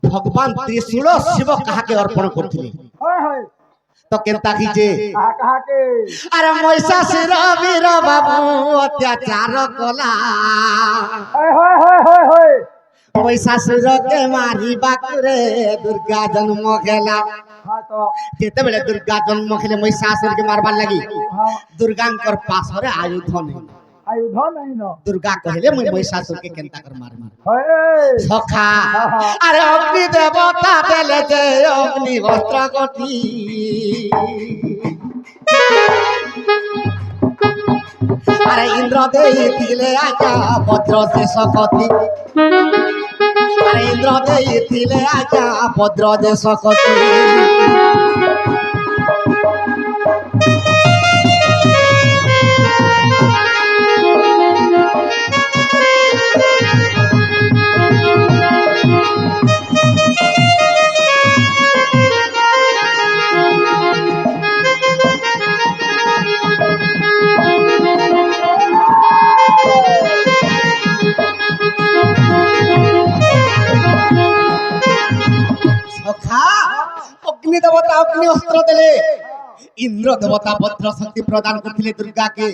भगवान त्रिशूल शिव काहाके अर्पण करथिले तो केनता की जे अरे महिषासुर वीर बाबू अत्याचार कला महिषासुर के मारी बाकुरे दुर्गा जन्म खेला जेते बेले दुर्गा जन्म खेले महिषासुर के मारबार लगी दुर्गांकर पास रे आयुध नहीं दुर्गा कहले मैं महिषासुर के केनता कर मारनी सखा अरे अग्नि देवता देले जे अग्नि वस्त्र गति अरे इंद्र देइथिले आजा वज्र से सकति अरे इंद्र देइथिले आजा वज्र से सकति अग्नि देवता अग्नि अस्त्र देले इंद्र देवता वज्र शक्ति प्रदान करथिले दुर्गा के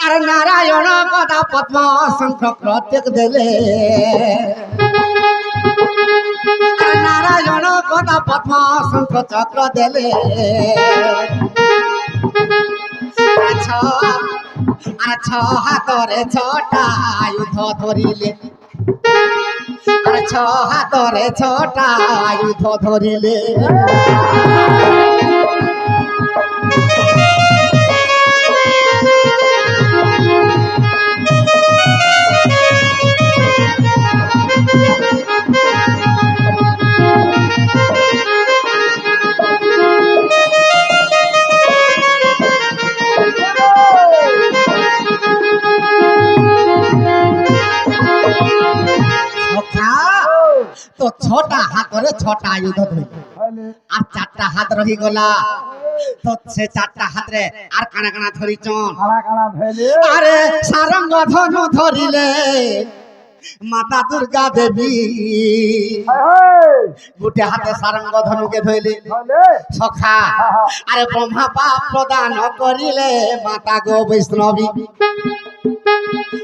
अरे नारायण गदा पद्म शंख प्रत्येक देले अरे नारायण गदा पद्म शंख चक्र देले अरे छ हातरे छटा आयुध धरिले अरे छ हातरे छटा आयुध धरिले तो छोटा हाथ रे छोटा आयुध धइले আর চারটা হাত রহি গলা তো সে চারটা হাত রে আর কানা কানা ধরিছন কানা ধইলে আরে সারঙ্গ ধনু ধরিলে माता दुर्गा देवी गोटे हाथे सारंग धनु के धइले सखा अरे ब्रह्मा पाप प्रदान करिले माता गो वैष्णवी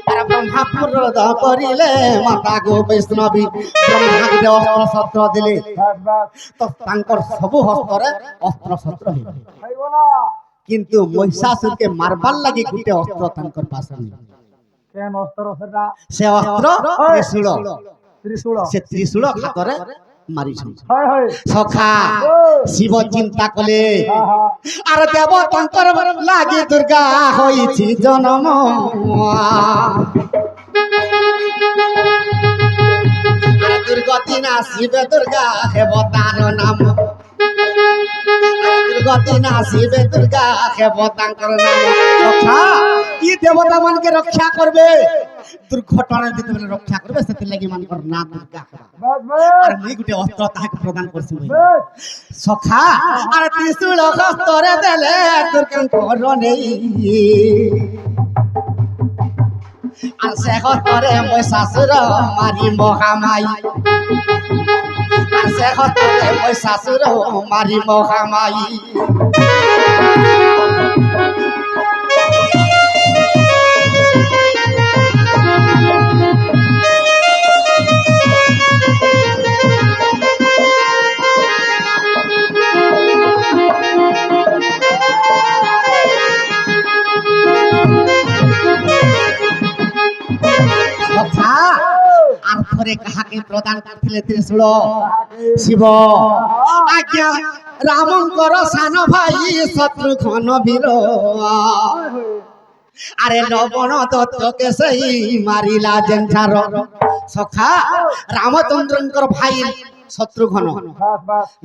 अरे ब्रह्मा प्रदान करिले माता गो वैष्णवी ब्रह्मा के अस्त्र शस्त्र दिले तो तांकर सब हस्तरे अस्त्र शस्त्र हेला किंतु महिषासुर के मारबार लागि गोटे अस्त्र तांकर पास नहीं केन अस्त्र सेटा से अस्त्र त्रिशूल से त्रिशूल हातरे मारी छ सखा शिव चिंता कले आर देव तंकर लागि दुर्गा होई छी जन्म आर दुर्गति ना शिव दुर्गा हेब तार नाम दुर्गति ना शिव दुर्गा हेब तांकर नाम सखा ई देवता मन के रक्षा करबे दुर्घटना जते बेले रक्षा करबे सेते लागि मन कर ना दुर्गा और मी गुटे अस्त्र ताके प्रदान करसी सखा और त्रिशूल हस्तरे देले दुर्गा कर नै और से हस्तरे महिषासुर मारी महामाई और से हस्तरे महिषासुर मारी महामाई कहा के प्रदान करथिले त्रिशूल शिव आज्ञा रामंकर सान भाई शत्रुघ्न वीर अरे लवण दत्त के सही मारिला जेंठार सखा रामचंद्रंकर भाई शत्रुघ्न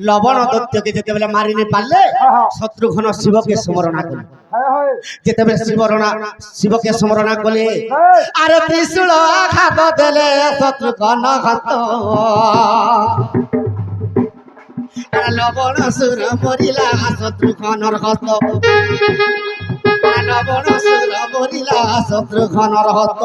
लवण दत्त के जते बेले मारि नै पाले शत्रुघ्न शिव के स्मरण कले जते बेले शिव के स्मरण कले अरे त्रिशूल आघात देले शत्रुघ्न हत अरे लवण सुर मरिला शत्रुघ्न हत लवण सुर मरिला शत्रुघ्न हत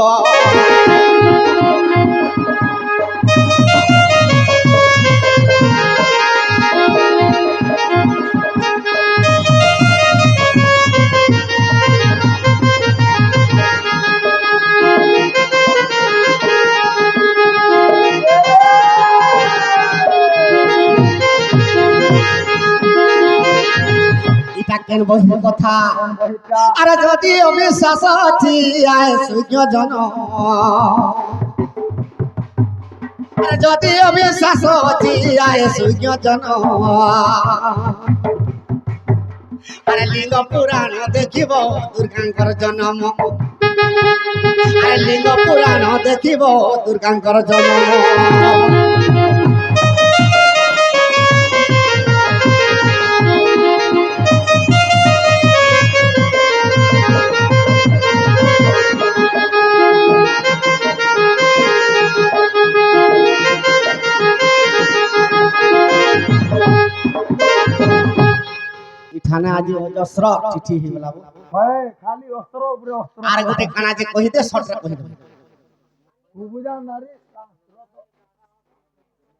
কেন বহির কথা আরে যদি অবিশ্বাস ଅଛି আয় সূর্য জন আরে যদি অবিশ্বাস ଅଛି আয় সূর্য জন আরে লিঙ্গ পুরাণ দেখিব দুর্গাঙ্কর জন্ম আরে লিঙ্গ পুরাণ দেখিব দুর্গাঙ্কর জন্ম এখানে আজি অজস্র চিঠি হইগলা হয় খালি অস্ত্র উপরে অস্ত্র আর গোটে কানা যে কহিতে শর্টরে কহিতে বুঝা নারী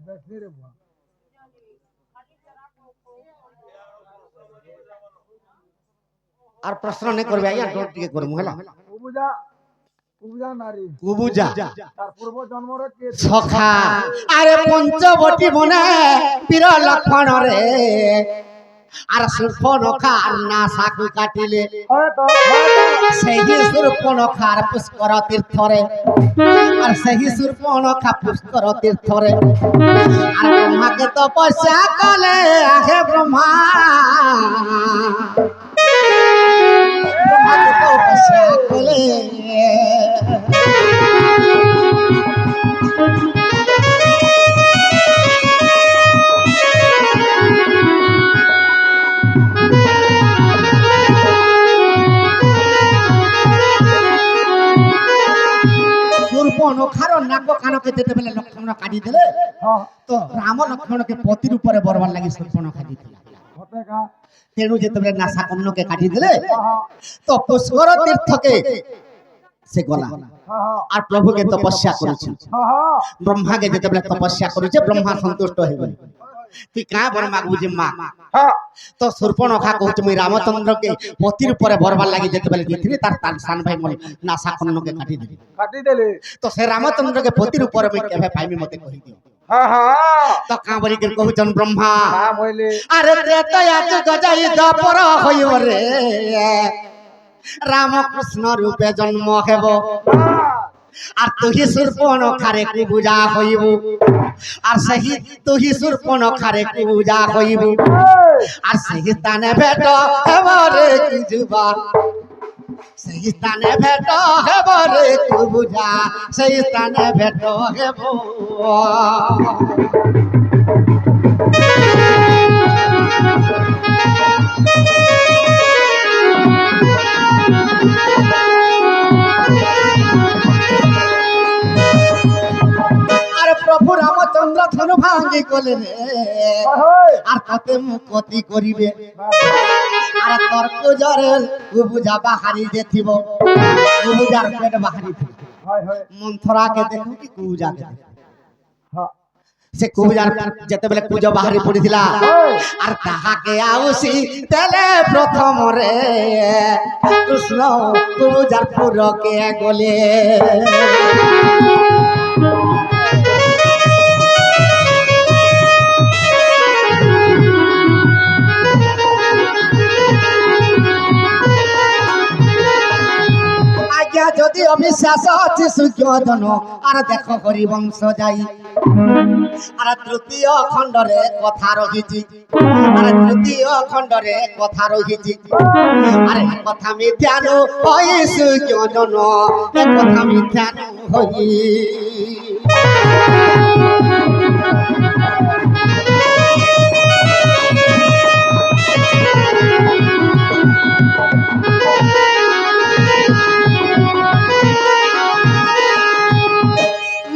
বেশি রে বুয়া আর প্রশ্ন নেই করবে আজ্ঞা ডোট টিকে করমু হেলা বুঝা বুঝা নারী কুবুজা তার পূর্ব জন্মরে কে সখা আরে পঞ্চবটি বনে পীর লক্ষণ রে আর সুর্পনখার নাসাকু কাটিলে হয় তো সেই সুর্পনখার পুষ্কর তীর্থরে আর সেই সুর্পনখা পুষ্কর তীর্থরে আর ব্রহ্মাকে তপস্যা কলে আহে ব্রহ্মা ব্রহ্মাকে তপস্যা কলে সুর্পনখার নাক কানকে যেতে বেলে লক্ষ্মণ কাটি দেলে হ্যাঁ তো রাম লক্ষ্মণকে পতির উপরে বরবার লাগি সুর্পনখা দিছিল হতে কা তেণু যেতেবেলে নাসা কর্ণকে কাটি দিলে হ্যাঁ তো পুষ্কর তীর্থকে সে গলা হ্যাঁ আর প্রভুকে তপস্যা করেছে হ্যাঁ ব্রহ্মাকে যেতেবেলে তপস্যা করেছে ব্রহ্মা সন্তুষ্ট হয়ে গেল তুই কাঁ বড় মাগবু যে মা হ্যাঁ তো সুর্পনখা কହୁছে মুই রামচন্দ্রকে পতির উপরে বরবার লাগি যেতেবেলে গেছিলি তার তার সান ভাই মল নাসা কর্ণকে কাটি দিলি কাটি দেলে তো সে রামচন্দ্রকে পতির উপরে মুই কেবে পাইমি মতে কহি দিও হ্যাঁ হ্যাঁ তো কাঁ বলি করে কহুছন ব্রহ্মা হ্যাঁ বইলে আরে ত্রেতয়া যুগ যাই দ্বাপর হইব রে রামকৃষ্ণ রূপে জন্ম হেব আর তুহি সুর্পনখারে কুবুজা হইব আর সেই তুহি সুর্পনখারে কুবুজা হইব আর সেই স্থানে ভেট হেব রে কি যুবা সেই স্থানে ভেট হেব রে কুবুজা সেই স্থানে ভেট হেব আরে প্রভু রামচন্দ্র ধনু ভাঙ্গি গলে রে আর তাতে মুকতি করিবে আর তোর পূজারের কুবুজা বাহারি যে থিব কুবুজার পেট বাহারি থিব হয় হয় মন্থরাকে দেখো কি কুবুজাকে দেখো হ্যাঁ সে কুবুজার যেতেবেলে কুজ বাহারি পড়িছিলা আর তাহাকে আউসি তেলে প্রথম রে কৃষ্ণ কুবুজার পুরকে গলে আজ্ঞা যদি অবিশ্বাস আছে সূর্যধন আর দেখো হরিবংশ যাই আর তৃতীয় খণ্ডরে কথা রহিছি আর তৃতীয় খণ্ডরে কথা রহিছি আরে কথা মিথ্যানু হই সূর্যধন এ কথা মিথ্যানু হই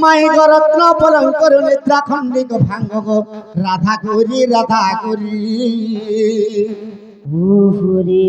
মাই গরত্ন পলঙ্কর নিদ্রা খণ্ডিক ভাঙ্গ গো রাধা গৌরী রাধা গৌরী রে